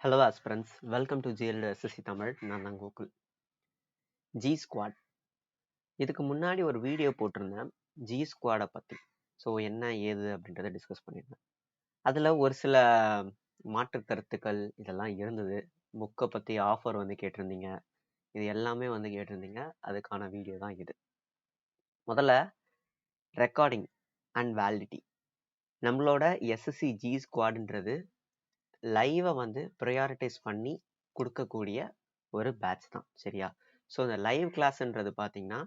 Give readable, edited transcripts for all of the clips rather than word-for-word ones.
Hello aspirants, welcome to GL SSC Tamil. நான் தான் Gokul. G squad, இதுக்கு முன்னாடி ஒரு வீடியோ போட்டிருந்தேன் ஜி ஸ்குவாடை பற்றி. ஸோ என்ன ஏது அப்படின்றத டிஸ்கஸ் பண்ணியிருந்தேன். அதில் ஒரு சில மாற்று கருத்துக்கள் இதெல்லாம் இருந்தது. புக்கை பற்றி ஆஃபர் வந்து கேட்டிருந்தீங்க, இது எல்லாமே வந்து கேட்டிருந்தீங்க. அதுக்கான வீடியோ தான் இது. முதல்ல ரெக்கார்டிங் அண்ட் வேலிடிட்டி. நம்மளோட எஸ்எஸ்சி ஜி ஸ்குவாடுன்றது லைவை வந்து ப்ரையாரிட்டைஸ் பண்ணி கொடுக்கக்கூடிய ஒரு பேட்ச் தான், சரியா? ஸோ இந்த லைவ் கிளாஸ்ன்றது பார்த்தீங்கன்னா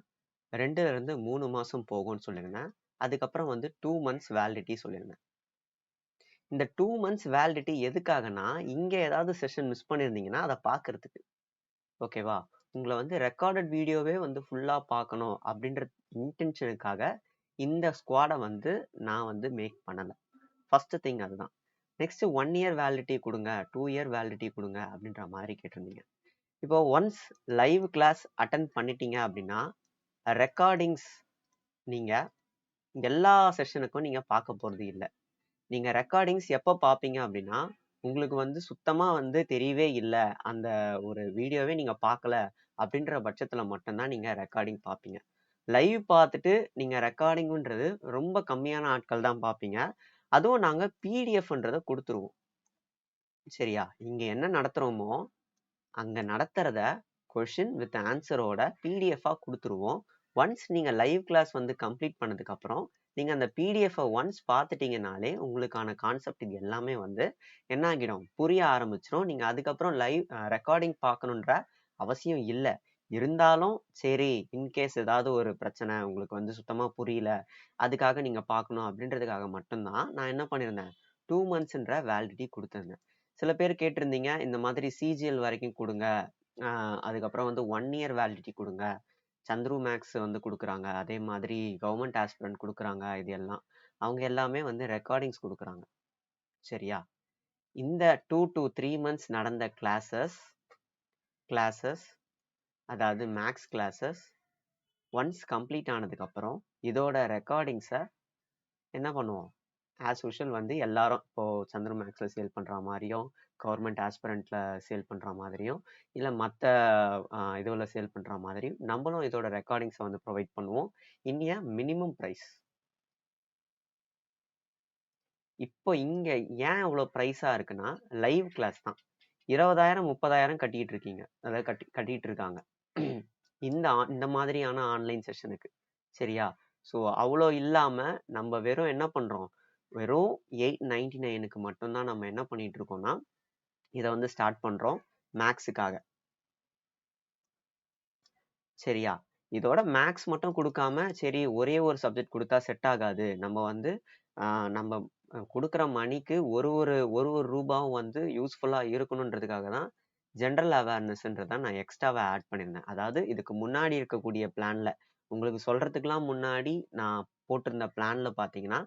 2லேருந்து 3 மாதம் போகும்னு சொல்லியிருந்தேன். அதுக்கப்புறம் வந்து 2 months வேலிடிட்டி சொல்லியிருந்தேன். இந்த 2 months வேலிடிட்டி எதுக்காகனா, இங்கே ஏதாவது செஷன் மிஸ் பண்ணியிருந்தீங்கன்னா அதை பார்க்கறதுக்கு, ஓகேவா? உங்களை வந்து ரெக்கார்டட் வீடியோவே வந்து ஃபுல்லாக பார்க்கணும் அப்படின்ற இன்டென்ஷனுக்காக இந்த ஸ்குவாடை வந்து நான் வந்து மேக் பண்ணலை. ஃபர்ஸ்ட் திங் அதுதான். நெக்ஸ்ட் 1 year வேலிடிட்டி கொடுங்க, 2 year வேலிடிட்டி கொடுங்க அப்படின்ற மாதிரி கேட்டிருந்தீங்க. இப்போ ஒன்ஸ் லைவ் கிளாஸ் அட்டன் பண்ணிட்டீங்க அப்படின்னா ரெக்கார்டிங்ஸ் நீங்கள் எல்லா செஷனுக்கும் நீங்கள் பார்க்க போகிறது இல்லை. நீங்கள் ரெக்கார்டிங்ஸ் எப்போ பார்ப்பீங்க அப்படின்னா, உங்களுக்கு வந்து சுத்தமாக வந்து தெரியவே இல்லை, அந்த ஒரு வீடியோவே நீங்கள் பார்க்கல அப்படின்ற பட்சத்தில் மட்டும்தான் நீங்கள் ரெக்கார்டிங் பார்ப்பீங்க. லைவ் பார்த்துட்டு நீங்கள் ரெக்கார்டிங்குன்றது ரொம்ப கம்மியான ஆட்கள் தான் பார்ப்பீங்க. அதுவும் நாங்கள் பிடிஎஃப்ன்றதை கொடுத்துருவோம், சரியா? இங்கே என்ன நடத்துகிறோமோ அங்கே நடத்துகிறத கொஷின் வித் ஆன்சரோட பிடிஎஃபாக கொடுத்துருவோம். ஒன்ஸ் நீங்கள் லைவ் கிளாஸ் வந்து கம்ப்ளீட் பண்ணதுக்கப்புறம் நீங்கள் அந்த பிடிஎஃபை ஒன்ஸ் பார்த்துட்டீங்கனாலே உங்களுக்கான கான்செப்ட் இது எல்லாமே வந்து என்ன ஆகிடும், புரிய ஆரம்பிச்சிடும். நீங்கள் அதுக்கப்புறம் லைவ் ரெக்கார்டிங் பார்க்கணுன்ற அவசியம் இல்லை. இருந்தாலும் சரி, இன்கேஸ் ஏதாவது ஒரு பிரச்சனை உங்களுக்கு வந்து சுத்தமாக புரியல, அதுக்காக நீங்கள் பார்க்கணும் அப்படின்றதுக்காக மட்டும்தான் நான் என்ன பண்ணியிருந்தேன், 2 monthsன்ற வேலிடிட்டி கொடுத்துருந்தேன். சில பேர் கேட்டிருந்தீங்க இந்த மாதிரி சிஜிஎல் வரைக்கும் கொடுங்க, அதுக்கப்புறம் வந்து 1 year வேலிடிட்டி கொடுங்க, சந்துரு மேக்ஸ் வந்து கொடுக்குறாங்க, அதே மாதிரி கவர்மெண்ட் ஆஸ்பிரண்ட் கொடுக்குறாங்க. இது எல்லாம் அவங்க எல்லாமே வந்து ரெக்கார்டிங்ஸ் கொடுக்குறாங்க, சரியா? இந்த 2 to 3 months நடந்த கிளாஸஸ் அதாவது மேக்ஸ் கிளாஸஸ் ஒன்ஸ் கம்ப்ளீட் ஆனதுக்கப்புறம் இதோட ரெக்கார்டிங்ஸை என்ன பண்ணுவோம், ஆஸ் யூஷுவல் வந்து எல்லாரும் இப்போது சந்திர மேக்ஸில் சேல் பண்ணுற மாதிரியும், கவர்மெண்ட் ஆஸ்பிரண்ட்டில் சேல் பண்ணுற மாதிரியும், இல்லை மற்ற இதுவில் சேல் பண்ணுற மாதிரியும் நம்மளும் இதோட ரெக்கார்டிங்ஸை வந்து ப்ரொவைட் பண்ணுவோம். India minimum price. இப்போ இங்கே ஏன் இவ்வளோ ப்ரைஸாக இருக்குன்னா, லைவ் கிளாஸ் தான் 20,000 30,000 கட்டிகிட்டு இருக்கீங்க, அதாவது கட்டிகிட்டு இருக்காங்க இந்த மாதிரியான ஆன்லைன் செஷனுக்கு, சரியா? ஸோ அவ்வளோ இல்லாமல் நம்ம வெறும் என்ன பண்ணுறோம், வெறும் 899க்கு மட்டும்தான் நம்ம என்ன பண்ணிட்டு இருக்கோம்னா இதை வந்து ஸ்டார்ட் பண்ணுறோம் மேக்ஸுக்காக, சரியா? இதோட மேக்ஸ் மட்டும் கொடுக்காம சரி ஒரே ஒரு சப்ஜெக்ட் கொடுத்தா செட் ஆகாது, நம்ம வந்து நம்ம கொடுக்குற மணிக்கு ஒரு ஒரு ஒரு ஒரு ரூபாவும் வந்து யூஸ்ஃபுல்லாக இருக்கணுன்றதுக்காக தான் ஜென்ரல் அவேர்னஸ்ன்றதை நான் எக்ஸ்ட்ராவை ஆட் பண்ணியிருந்தேன். அதாவது இதுக்கு முன்னாடி இருக்கக்கூடிய பிளானில் உங்களுக்கு சொல்கிறதுக்கெலாம் முன்னாடி நான் போட்டிருந்த பிளானில் பார்த்தீங்கன்னா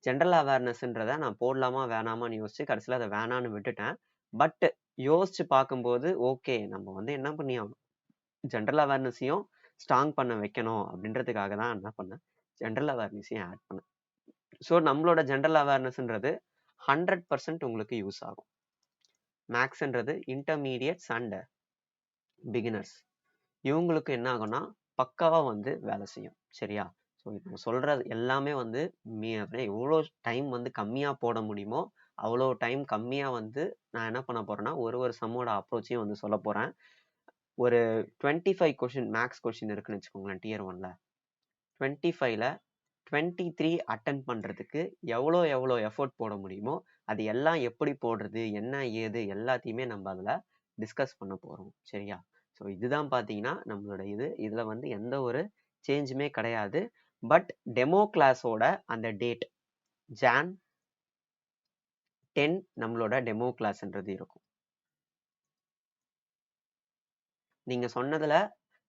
ஜென்ரல் அவேர்னஸ்ன்றதை நான் போடலாமா வேணாமான்னு யோசிச்சு கடைசியில் அதை வேணான்னு விட்டுட்டேன். பட் யோசிச்சு பார்க்கும்போது ஓகே, நம்ம வந்து என்ன பண்ணியாகணும், ஜென்ரல் அவேர்னஸையும் ஸ்ட்ராங் பண்ண வைக்கணும் அப்படின்றதுக்காக தான் என்ன பண்ணேன், ஜென்ரல் அவேர்னஸையும் ஆட் பண்ணேன். ஸோ நம்மளோட ஜென்ரல் அவேர்னஸ்ன்றது 100% உங்களுக்கு யூஸ் ஆகும். மேக்ஸ்ன்றது இன்டர்மீடியட்ஸ் அண்ட் பிகினர்ஸ் இவங்களுக்கு என்ன ஆகும்னா பக்காவாக வந்து வேலை செய்யும், சரியா? ஸோ இப்போ சொல்கிறது எல்லாமே வந்து எவ்வளோ டைம் வந்து கம்மியாக போட முடியுமோ அவ்வளோ டைம் கம்மியாக வந்து நான் என்ன பண்ண போகிறேன்னா ஒரு சம்மோட அப்ரோச்சையும் வந்து சொல்ல போகிறேன். ஒரு 25 கொஷின் மேக்ஸ் கொஷின் இருக்குன்னு வச்சுக்கோங்களேன் Tier 1ல். 25ல் 23 அட்டன் பண்ணுறதுக்கு எவ்வளோ எஃபோர்ட் போட முடியுமோ அது எல்லாம் எப்படி போடுறது, என்ன ஏது எல்லாத்தையுமே நம்ம அதில் டிஸ்கஸ் பண்ண போகிறோம், சரியா? ஸோ இதுதான் பார்த்தீங்கன்னா நம்மளோட இதில் வந்து எந்த ஒரு சேஞ்சுமே கிடையாது. பட் டெமோ கிளாஸோட அந்த டேட் Jan 10 நம்மளோட டெமோ கிளாஸ்ன்றது இருக்கும். நீங்கள் சொன்னதில்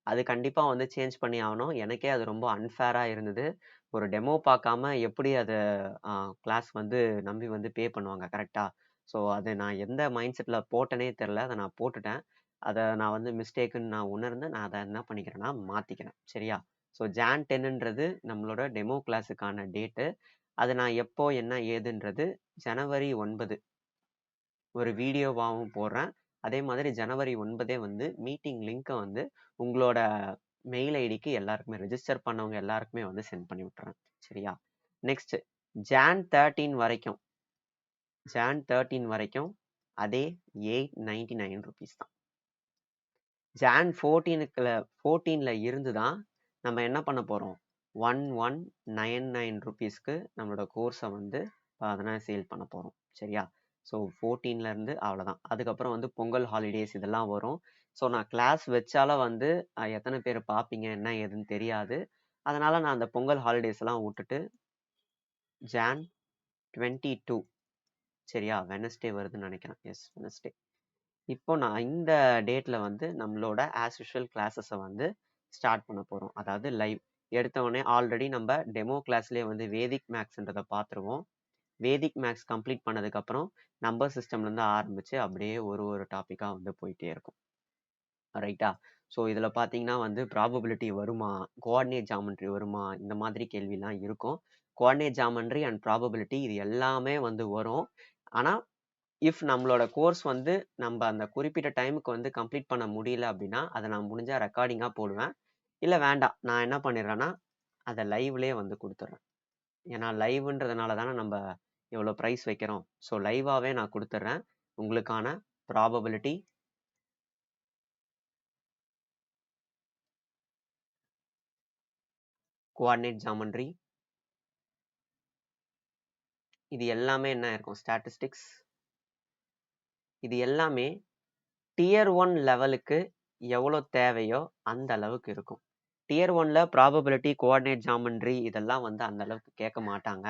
அது கண்டிப்பாக வந்து சேஞ்ச் பண்ணி ஆகணும். எனக்கே அது ரொம்ப அன்ஃபேராக இருந்தது. ஒரு டெமோ பார்க்காம எப்படி அதை கிளாஸ் வந்து நம்பி வந்து பே பண்ணுவாங்க, கரெக்டாக? ஸோ அது நான் எந்த மைண்ட் செட்டில் போட்டேனே தெரில, அதை நான் போட்டுட்டேன். அதை நான் வந்து மிஸ்டேக்குன்னு நான் உணர்ந்து நான் அதை என்ன பண்ணிக்கிறேன்னா மாற்றிக்கிறேன், சரியா? ஸோ Jan 10ன்றது நம்மளோட டெமோ கிளாஸுக்கான டேட்டு. அது நான் எப்போ என்ன ஏதுன்றது January 9 ஒரு வீடியோவாகவும் போடுறேன். அதே மாதிரி ஜனவரி 9 வந்து மீட்டிங் லிங்கை வந்து உங்களோட மெயில் ஐடிக்கு எல்லாருக்குமே ரெஜிஸ்டர் பண்ணவங்க எல்லாருக்குமே வந்து சென்ட் பண்ணி விட்டுறேன். சரியா? நெக்ஸ்ட் ஜான் 13 வரைக்கும் அதே 899 rupees தான். ஜான் 14ல இருந்து தான் நம்ம என்ன பண்ண போறோம், 1199 rupeesக்கு நம்மளோட கோர்ஸை வந்து அதனால் சேல் பண்ண போறோம். சரியா? ஸோ 14ல இருந்து அவ்வளோதான். அதுக்கப்புறம் வந்து பொங்கல் ஹாலிடேஸ் இதெல்லாம் வரும். ஸோ நான் கிளாஸ் வச்சால வந்து எத்தனை பேர் பார்ப்பீங்க என்ன ஏதுன்னு தெரியாது. அதனால நான் அந்த பொங்கல் ஹாலிடேஸ் எல்லாம் விட்டுட்டு ஜான் 22 சரியா, வெனஸ்டே வருதுன்னு நினைக்கிறேன். Yes, Wednesday. இப்போ நான் இந்த டேட்ல வந்து நம்மளோட ஆஸ் யூஷுவல் கிளாஸஸை வந்து ஸ்டார்ட் பண்ண போறோம். அதாவது லைவ் எடுத்தவொடனே ஆல்ரெடி நம்ம டெமோ கிளாஸ்லேயே வந்து வேதிக் மேக்ஸ்ன்றதை பார்த்துருவோம். வேதிக் மேக்ஸ் கம்ப்ளீட் பண்ணதுக்கப்புறம் நம்பர் சிஸ்டம்லேருந்து ஆரம்பித்து அப்படியே ஒரு டாப்பிக்காக வந்து போயிட்டே இருக்கும். ரைட்டா? ஸோ இதில் பார்த்தீங்கன்னா வந்து ப்ராபபிலிட்டி வருமா, கோஆர்டினேட் ஜாமெண்ட்ரி வருமா, இந்த மாதிரி கேள்விலாம் இருக்கும். கோஆர்டினேட் ஜாமெண்ட்ரி அண்ட் ப்ராபபிலிட்டி இது எல்லாமே வந்து வரும். ஆனால் இஃப் நம்மளோட கோர்ஸ் வந்து நம்ம அந்த குறிப்பிட்ட டைமுக்கு வந்து கம்ப்ளீட் பண்ண முடியல அப்படின்னா அதை நான் முடிஞ்சா ரெக்கார்டிங்காக போடுவேன். இல்லை வேண்டாம், நான் என்ன பண்ணிடுறேன்னா அதை லைவ்லேயே வந்து கொடுத்துட்றேன். ஏன்னா லைவ்ன்றதுனால தானே நம்ம எவ்வளோ ப்ரைஸ் வைக்கிறோம். ஸோ லைவாகவே நான் கொடுத்துட்றேன் உங்களுக்கான ப்ராபபிலிட்டி, கோஆர்டினேட் ஜாமெண்ட்ரி, இது எல்லாமே என்ன இருக்கும், ஸ்டாட்டிஸ்டிக்ஸ், இது எல்லாமே டியர் 1 லெவலுக்கு எவ்வளோ தேவையோ அந்த அளவுக்கு இருக்கும். டியர் 1ல ப்ராபபிலிட்டி, கோஆர்டினேட் ஜாமெண்ட்ரி இதெல்லாம் வந்து அந்த அளவுக்கு கேட்க மாட்டாங்க.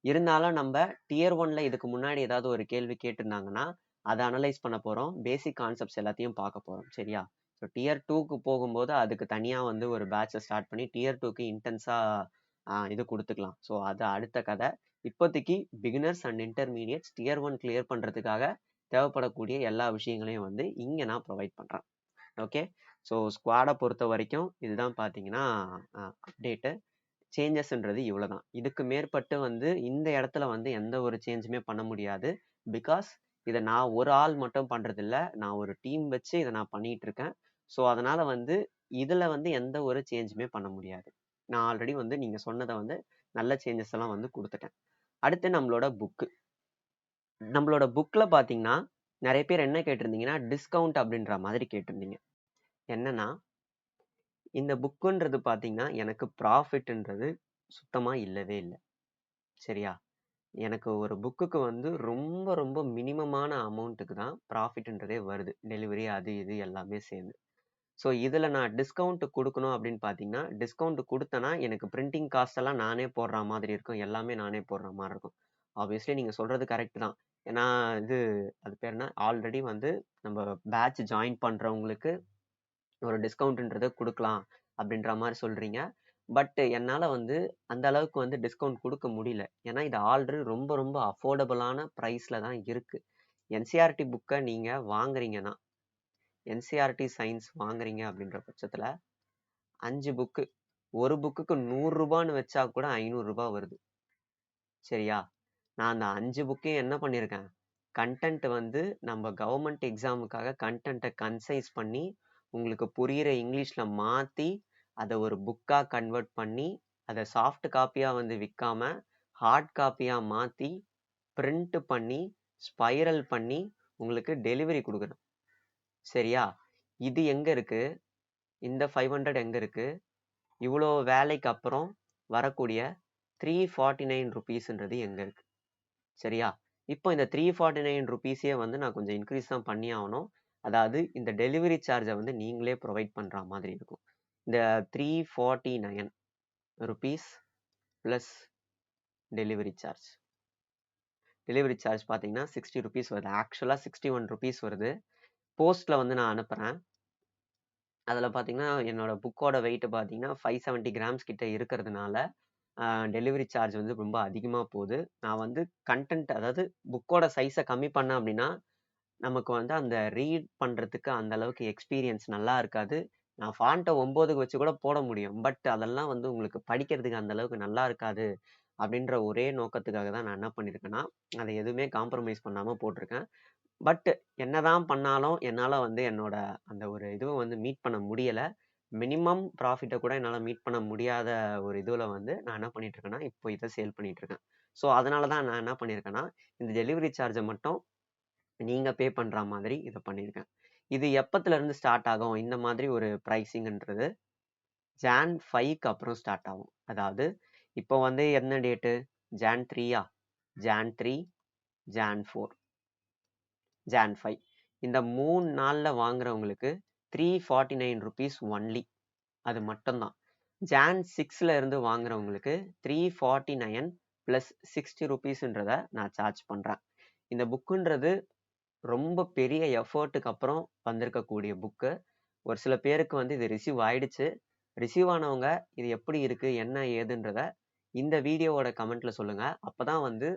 இருந்தாலும் நம்ம டியர் 1ல இதுக்கு முன்னாடி ஏதாவது ஒரு கேள்வி கேட்டிருந்தாங்கன்னா அதை அனலைஸ் பண்ண போகிறோம். பேசிக் கான்செப்ட்ஸ் எல்லாத்தையும் பார்க்க போகிறோம். சரியா? ஸோ டியர் 2க்கு போகும்போது அதுக்கு தனியாக வந்து ஒரு பேட்சை ஸ்டார்ட் பண்ணி டியர் 2க்கு இன்டென்ஸாக இது கொடுத்துக்கலாம். ஸோ அது அடுத்த கதை. இப்போதைக்கு beginners and intermediates dear 1 clear பண்ணுறதுக்காக தேவைப்படக்கூடிய எல்லா விஷயங்களையும் வந்து இங்கே நான் ப்ரொவைட் பண்ணுறேன். ஓகே? ஸோ ஸ்குவாடை பொறுத்த வரைக்கும் இதுதான் பார்த்தீங்கன்னா அப்டேட்டு. சேஞ்சஸ்ன்றது இவ்வளோ தான். இதுக்கு மேற்பட்டு வந்து இந்த இடத்துல வந்து எந்த ஒரு சேஞ்சுமே பண்ண முடியாது. பிகாஸ் இதை நான் ஒரு ஆள் மட்டும் பண்ணுறதில்ல, நான் ஒரு டீம் வச்சு இதை நான் பண்ணிகிட்டு இருக்கேன். ஸோ அதனால் வந்து இதில் வந்து எந்த ஒரு சேஞ்சுமே பண்ண முடியாது. நான் ஆல்ரெடி வந்து நீங்கள் சொன்னதை வந்து நல்ல சேஞ்சஸ் எல்லாம் வந்து கொடுத்துட்டேன். அடுத்து நம்மளோட புக்கில் பார்த்தீங்கன்னா நிறைய பேர் என்ன கேட்டிருந்தீங்கன்னா டிஸ்கவுண்ட் அப்படின்ற மாதிரி கேட்டிருந்தீங்க. என்னன்னா இந்த புக்குன்றது பார்த்தீங்கன்னா எனக்கு ப்ராஃபிட்ன்றது சுத்தமாக இல்லவே இல்லை. சரியா? எனக்கு ஒரு புக்குக்கு வந்து ரொம்ப ரொம்ப மினிமமான அமௌண்ட்டுக்கு தான் ப்ராஃபிட்ன்றதே வருது. டெலிவரி அது இது எல்லாமே சேர்ந்து. ஸோ இதில் நான் டிஸ்கவுண்ட் கொடுக்கணும் அப்படின்னு பார்த்தீங்கன்னா டிஸ்கவுண்ட் கொடுத்தேன்னா எனக்கு பிரிண்டிங் காஸ்ட் எல்லாம் நானே போடுற மாதிரி இருக்கும், எல்லாமே நானே போடுற மாதிரி இருக்கும். ஆப்வியஸ்லி நீங்கள் சொல்கிறது கரெக்ட் தான். ஏன்னா அது பேர் என்ன, ஆல்ரெடி வந்து நம்ம பேட்ச் ஜாயின் பண்ணுறவங்களுக்கு ஒரு டிஸ்கவுண்ட்ன்றதை கொடுக்கலாம் அப்படின்ற மாதிரி சொல்கிறீங்க. பட் என்னால் வந்து அந்த அளவுக்கு வந்து டிஸ்கவுண்ட் கொடுக்க முடியல. ஏன்னா இது ஆல்ரெடி ரொம்ப ரொம்ப அஃபோர்டபுளான ப்ரைஸில் தான் இருக்குது. என்சிஆர்டி புக்கை நீங்கள் வாங்குறீங்கன்னா, என்சிஆர்டி சயின்ஸ் வாங்குறீங்க அப்படின்ற பட்சத்தில் 5 புக்கு, ஒரு புக்குக்கு 100 ரூபான்னு வச்சா கூட 500 ரூபாய் வருது. சரியா? நான் அந்த 5 புக்கையும் என்ன பண்ணியிருக்கேன், கண்டென்ட் வந்து நம்ம கவர்மெண்ட் எக்ஸாமுக்காக கண்டென்ட்டை கன்சைஸ் பண்ணி உங்களுக்கு புரிகிற இங்கிலீஷில் மாற்றி அதை ஒரு புக்காக கன்வெர்ட் பண்ணி அதை சாஃப்ட் காப்பியாக வந்து விற்காம ஹார்ட் காப்பியாக மாற்றி பிரிண்ட் பண்ணி ஸ்பைரல் பண்ணி உங்களுக்கு டெலிவரி கொடுக்குறேன். சரியா? இது எங்கே இருக்குது, இந்த 500 எங்கே இருக்குது, இவ்வளோ வேலைக்கு அப்புறம் வரக்கூடிய 349 rupeesன்றது எங்கே இருக்குது? சரியா? இப்போ இந்த 349 rupeesே வந்து நான் கொஞ்சம் இன்க்ரீஸ் தான் பண்ணி ஆகணும். அதாவது இந்த டெலிவரி சார்ஜை வந்து நீங்களே ப்ரொவைட் பண்ணுற மாதிரி இருக்கும். இந்த 349 rupees plus delivery charge. Delivery charge பார்த்தீங்கன்னா 60 rupees வருது. ஆக்சுவலாக 61 rupees வருது. போஸ்ட்டில் வந்து நான் அனுப்புகிறேன். அதில் பார்த்தீங்கன்னா என்னோட புக்கோட வெயிட் பார்த்தீங்கன்னா 570 grams கிட்ட இருக்கிறதுனால டெலிவரி சார்ஜ் வந்து ரொம்ப அதிகமாக போகுது. நான் வந்து கண்டென்ட், அதாவது புக்கோட சைஸை கம்மி பண்ணேன் அப்படின்னா நமக்கு வந்து அந்த ரீட் பண்ணுறதுக்கு அந்த அளவுக்கு எக்ஸ்பீரியன்ஸ் நல்லா இருக்காது. நான் ஃபாண்ட்டை 9க்கு வச்சு கூட போட முடியும். பட் அதெல்லாம் வந்து உங்களுக்கு படிக்கிறதுக்கு அந்த அளவுக்கு நல்லா இருக்காது அப்படின்ற ஒரே நோக்கத்துக்காக தான் நான் என்ன பண்ணியிருக்கேன்னா அதை எதுவுமே காம்ப்ரமைஸ் பண்ணாமல் போட்டிருக்கேன். பட் என்னதான் பண்ணாலும் என்னால் வந்து என்னோட அந்த ஒரு இதுவை வந்து மீட் பண்ண முடியலை. மினிமம் ப்ராஃபிட்டை கூட என்னால் மீட் பண்ண முடியாத ஒரு இதில் வந்து நான் என்ன பண்ணிட்டு இருக்கேன்னா இப்போ இதை சேல் பண்ணிட்டு இருக்கேன். ஸோ அதனால தான் நான் என்ன பண்ணியிருக்கேன்னா இந்த டெலிவரி சார்ஜை மட்டும் நீங்கள் பே பண்ணுற மாதிரி இதை பண்ணியிருக்கேன். இது எப்பத்துலேருந்து ஸ்டார்ட் ஆகும் இந்த மாதிரி ஒரு ப்ரைஸிங்ன்றது Jan 5க்கு அப்புறம் ஸ்டார்ட் ஆகும். அதாவது இப்போ வந்து என்ன date Jan 3யா, Jan 3, Jan 4, Jan 5 இந்த 3 நாளில் வாங்குறவங்களுக்கு 349 rupees ஒன்லி. அது மட்டும்தான். Jan 6ல இருந்து வாங்குறவங்களுக்கு 349 + 60 rupeesன்றதை நான் சார்ஜ் பண்ணுறேன். இந்த புக்குன்றது ரொம்ப பெரிய எஃபர்ட்டுக்கு அப்புறம் வந்திருக்கக்கூடிய புக்கு. ஒரு சில பேருக்கு வந்து இது ரிசீவ் ஆயிடுச்சு. ரிசீவ் ஆனவங்க இது எப்படி இருக்கு என்ன ஏதுன்றத இந்த வீடியோவோட கமெண்ட்ல சொல்லுங்க. அப்பதான் வந்து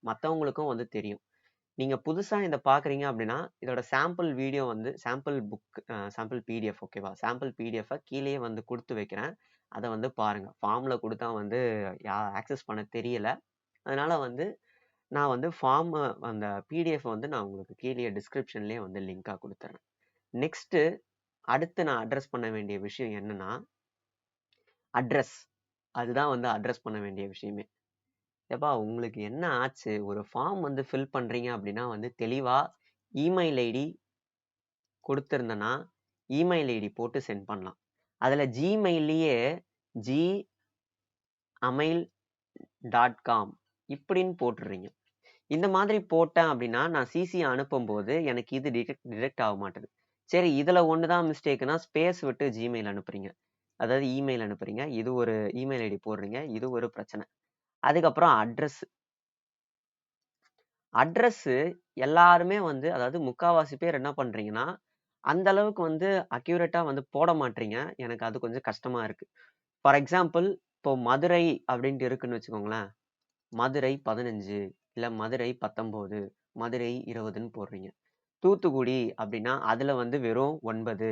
மற்றவங்களுக்கும் வந்து தெரியும். நீங்க புதுசா இதை பாக்குறீங்க அப்படின்னா இதோட சாம்பிள் வீடியோ வந்து சாம்பிள் புக் சாம்பிள் பிடிஎஃப் ஓகேவா, சாம்பிள் பிடிஎஃப் கீழே வந்து கொடுத்து வைக்கிறேன். அதை வந்து பாருங்க. ஃபார்ம்ல கொடுத்தா வந்து ஆக்சஸ் பண்ண தெரியல. அதனால வந்து நான் வந்து ஃபார்ம் அந்த பிடிஎஃப் வந்து நான் உங்களுக்கு கீழே டிஸ்கிரிப்ஷன்லேயே வந்து லிங்காக கொடுத்துறேன். நெக்ஸ்ட்டு அடுத்து நான் அட்ரஸ் பண்ண வேண்டிய விஷயம் என்னன்னா அட்ரஸ். அதுதான் வந்து அட்ரஸ் பண்ண வேண்டிய விஷயமே. ஏப்பா உங்களுக்கு என்ன ஆச்சு? ஒரு ஃபார்ம் வந்து ஃபில் பண்ணுறீங்க அப்படின்னா வந்து தெளிவாக இமெயில் ஐடி கொடுத்துருந்தேன்னா இமெயில் ஐடி போட்டு சென்ட் பண்ணலாம். அதில் ஜிமெயிலையே gmail.com இப்படின்னு போட்டுடுறீங்க. இந்த மாதிரி போட்டேன் அப்படின்னா நான் சிசி அனுப்பும்போது எனக்கு இது டிடெக்ட் ஆக மாட்டேது. சரி இதில் ஒன்று தான் மிஸ்டேக்குனா ஸ்பேஸ் விட்டு ஜிமெயில் அனுப்புறீங்க, அதாவது இமெயில் அனுப்புறீங்க. இது ஒரு இமெயில் ஐடி போடுறீங்க, இது ஒரு பிரச்சனை. அதுக்கப்புறம் அட்ரஸ்ஸு எல்லாருமே வந்து அதாவது முக்கால்வாசி பேர் என்ன பண்ணுறீங்கன்னா அந்த அளவுக்கு வந்து அக்யூரேட்டாக வந்து போட மாட்டீங்க. எனக்கு அது கொஞ்சம் கஷ்டமாக இருக்குது. ஃபார் எக்ஸாம்பிள் இப்போ மதுரை அப்படின்ட்டு இருக்குன்னு வச்சுக்கோங்களேன். மதுரை 15 இல்லை மதுரை 19, மதுரை 20ன்னு போடுறீங்க. தூத்துக்குடி அப்படின்னா அதில் வந்து வெறும் 9,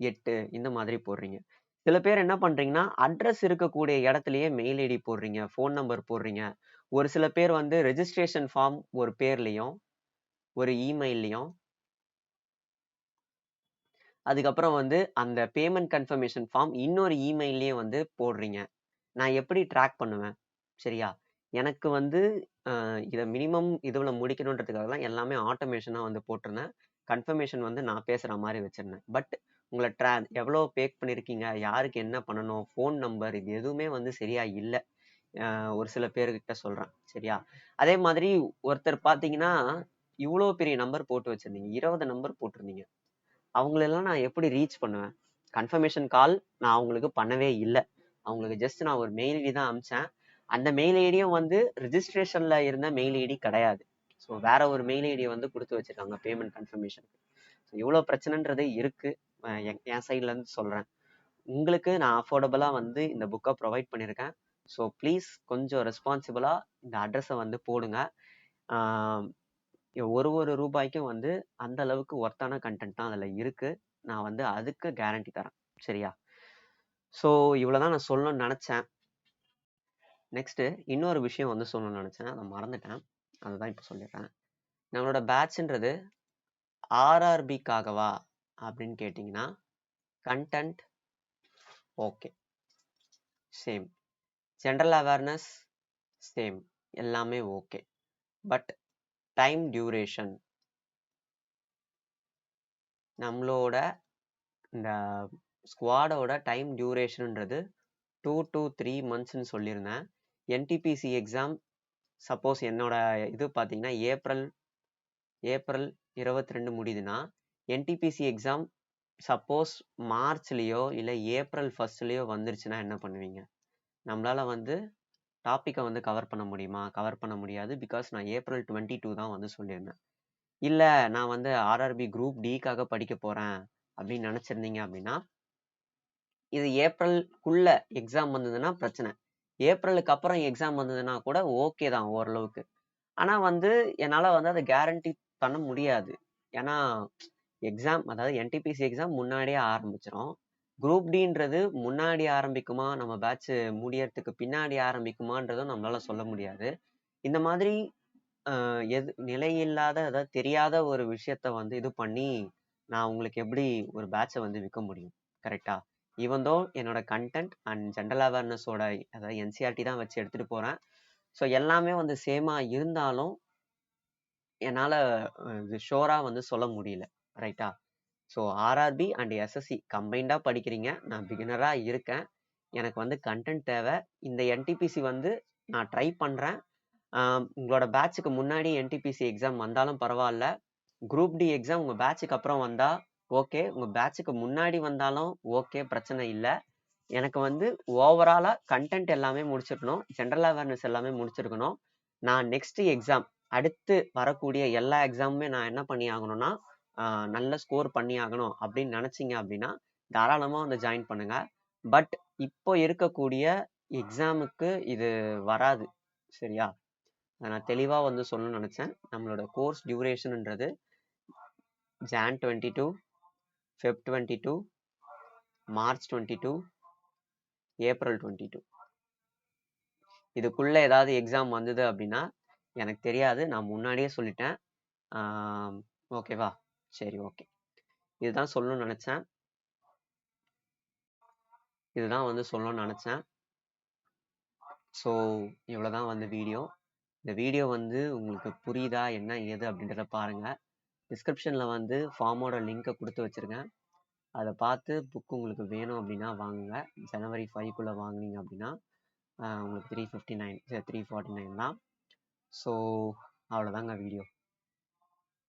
8 இந்த மாதிரி போடுறீங்க. சில பேர் என்ன பண்ணுறீங்கன்னா அட்ரஸ் இருக்கக்கூடிய இடத்துலையே மெயில் ஐடி போடுறீங்க, ஃபோன் நம்பர் போடுறீங்க. ஒரு சில பேர் வந்து ரெஜிஸ்ட்ரேஷன் ஃபார்ம் ஒரு பேர்லையும் ஒரு இமெயில்லையும் அதுக்கப்புறம் வந்து அந்த பேமெண்ட் கன்ஃபர்மேஷன் ஃபார்ம் இன்னொரு இமெயில்லையே வந்து போடுறீங்க. நான் எப்படி ட்ராக் பண்ணுவேன்? சரியா? எனக்கு வந்து இதை மினிமம் இதில் முடிக்கணுன்றதுக்காக தான் எல்லாமே ஆட்டோமேஷனாக வந்து போட்டிருந்தேன். கன்ஃபர்மேஷன் வந்து நான் பேசுகிற மாதிரி வச்சுருந்தேன். பட் உங்களை எவ்வளோ பே பண்ணியிருக்கீங்க, யாருக்கு என்ன பண்ணணும், ஃபோன் நம்பர், இது எதுவுமே வந்து சரியா இல்லை. ஒரு சில பேர்கிட்ட சொல்கிறேன். சரியா? அதே மாதிரி ஒருத்தர் பார்த்தீங்கன்னா இவ்வளோ பெரிய நம்பர் போட்டு வச்சுருந்தீங்க, 20 நம்பர் போட்டிருந்தீங்க. அவங்களெல்லாம் நான் எப்படி ரீச் பண்ணுவேன்? கன்ஃபர்மேஷன் கால் நான் அவங்களுக்கு பண்ணவே இல்லை. அவங்களுக்கு ஜஸ்ட் நான் ஒரு மெயில் ஐடி தான் அனுப்பிச்சேன். அந்த மெயில் ஐடியும் வந்து ரிஜிஸ்ட்ரேஷன்ல இருந்த மெயில் ஐடி கிடையாது. ஸோ வேற ஒரு மெயில் ஐடியை வந்து கொடுத்து வச்சிருக்காங்க பேமெண்ட் கன்ஃபர்மேஷன். ஸோ இவ்வளோ பிரச்சனைன்றது இருக்கு. என் சைட்ல இருந்து சொல்றேன். உங்களுக்கு நான் அஃபோர்டபுளா வந்து இந்த புக்கை ப்ரொவைட் பண்ணியிருக்கேன். ஸோ ப்ளீஸ் கொஞ்சம் ரெஸ்பான்சிபிளா இந்த அட்ரஸை வந்து போடுங்க. ஒரு ரூபாய்க்கும் வந்து அந்த அளவுக்கு ஒர்த்தான கண்டென்ட் தான் அதில் இருக்கு. நான் வந்து அதுக்கு கேரண்டி தரேன். சரியா? ஸோ இவ்வளோதான் நான் சொல்லணும்னு நினச்சேன். நெக்ஸ்ட்டு இன்னொரு விஷயம் வந்து சொல்லணும்னு நினச்சேன், அதை மறந்துட்டேன். அதுதான் இப்போ சொல்லிடுறேன். நம்மளோட பேட்ச்ன்றது ஆர்ஆர்பிக்காகவா அப்படின்னு கேட்டிங்கன்னா content okay, same. General awareness same, எல்லாமே ஓகே. பட் டைம் டியூரேஷன், நம்மளோட இந்த ஸ்குவாடோட டைம் டியூரேஷன்ன்றது 2 to 3 monthsன்னு சொல்லியிருந்தேன். என்டிபிசி எக்ஸாம் சப்போஸ் என்னோட இது பார்த்தீங்கன்னா ஏப்ரல் 22 முடியுதுன்னா என்டிபிசி எக்ஸாம் சப்போஸ் மார்ச்லேயோ இல்லை ஏப்ரல் 1ஸ்ட்லேயோ வந்துருச்சுன்னா என்ன பண்ணுவீங்க? நம்மளால வந்து டாப்பிக்கை வந்து கவர் பண்ண முடியுமா? கவர் பண்ண முடியாது. பிகாஸ் நான் ஏப்ரல் 22 தான் வந்து சொல்லியிருந்தேன். இல்லை நான் வந்து ஆர்ஆர்பி குரூப் டிக்காக படிக்க போகிறேன் அப்படின்னு நினச்சிருந்தீங்க அப்படின்னா இது ஏப்ரலுக்குள்ள எக்ஸாம் வந்ததுன்னா பிரச்சனை. ஏப்ரலுக்கு அப்புறம் எக்ஸாம் வந்ததுன்னா கூட ஓகே தான் ஓரளவுக்கு. ஆனால் வந்து என்னால் வந்து அதை கேரண்டி பண்ண முடியாது. ஏன்னா எக்ஸாம் அதாவது என்டிபிசி எக்ஸாம் முன்னாடியே ஆரம்பிச்சிடும். குரூப் டின்றது முன்னாடி ஆரம்பிக்குமா, நம்ம பேட்ச் முடியறதுக்கு பின்னாடி ஆரம்பிக்குமான்றதும் நம்மளால சொல்ல முடியாது. இந்த மாதிரி நிலையில்லாத அதாவது தெரியாத ஒரு விஷயத்த வந்து இது பண்ணி நான் உங்களுக்கு எப்படி ஒரு பேட்சை வந்து விற்க முடியும்? கரெக்டா? ஈவன் தோ என்னோட கண்டென்ட் அண்ட் ஜென்ரல் அவேர்னஸோட அதாவது என்சிஆர்டி தான் வச்சு எடுத்துட்டு போறேன். ஸோ எல்லாமே வந்து சேமா இருந்தாலும் என்னால இது ஷோரா வந்து சொல்ல முடியல. ரைட்டா? ஸோ ஆர்ஆர்பி அண்ட் எஸ்எஸ்சி கம்பைன்டா படிக்கிறீங்க. நான் பிகினரா இருக்கேன். எனக்கு வந்து கண்டென்ட் தேவை. இந்த என்டிபிசி வந்து நான் ட்ரை பண்றேன். உங்களோட பேட்சுக்கு முன்னாடி என்டிபிசி எக்ஸாம் வந்தாலும் பரவாயில்ல. குரூப் டி எக்ஸாம் உங்க பேட்சுக்கு அப்புறம் வந்தா ஓகே. உங்க பேட்சுக்கு முன்னாடி வந்தாலும் ஓகே, பிரச்சனை இல்லை. எனக்கு வந்து ஓவராலா கண்டென்ட் எல்லாமே முடிச்சிருக்கணும். ஜென்ரல் அவேர்னஸ் எல்லாமே முடிச்சிருக்கணும். நான் நெக்ஸ்ட் எக்ஸாம் அடுத்து வரக்கூடிய எல்லா எக்ஸாமுமே நான் என்ன பண்ணி ஆகணும்னா நல்ல ஸ்கோர் பண்ணி ஆகணும் அப்படின்னு நினைச்சீங்க அப்படின்னா தாராளமா வந்து ஜாயின் பண்ணுங்க. பட் இப்போ இருக்கக்கூடிய எக்ஸாமுக்கு இது வராது. சரியா? நான் தெளிவா வந்து சொல்லணும்னு நினைச்சேன். நம்மளோட கோர்ஸ் டியூரேஷன்ன்றது ஜான் 22, ஃபெப் 22, மார்ச் 22, ஏப்ரல் 22. இதுக்குள்ள ஏதாவது எக்ஸாம் வந்தது அப்படின்னா எனக்கு தெரியாது. நான் முன்னாடியே சொல்லிட்டேன். ஓகேவா? சரி, ஓகே. இதுதான் சொல்லணும்னு நினைச்சேன். இதுதான் வந்து சொல்லணும்னு நினைச்சேன். ஸோ இவ்வளோதான் வந்து வீடியோ. இந்த வீடியோ வந்து உங்களுக்கு புரியுதா என்ன ஏது அப்படின்றத பாருங்க. டிஸ்கிரிப்ஷனில் வந்து ஃபார்மோட லிங்கை கொடுத்து வச்சிருக்கேன். அதை பார்த்து புக் உங்களுக்கு வேணும் அப்படின்னா வாங்குங்க. ஜனவரி 5க்குள்ளே வாங்குனீங்க அப்படின்னா உங்களுக்கு 349 தான். ஸோ அவ்வளோதாங்க வீடியோ.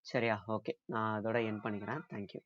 சரியா? ஓகே, நான் அதோட எண்ட் பண்ணிக்கிறேன். தேங்க்யூ.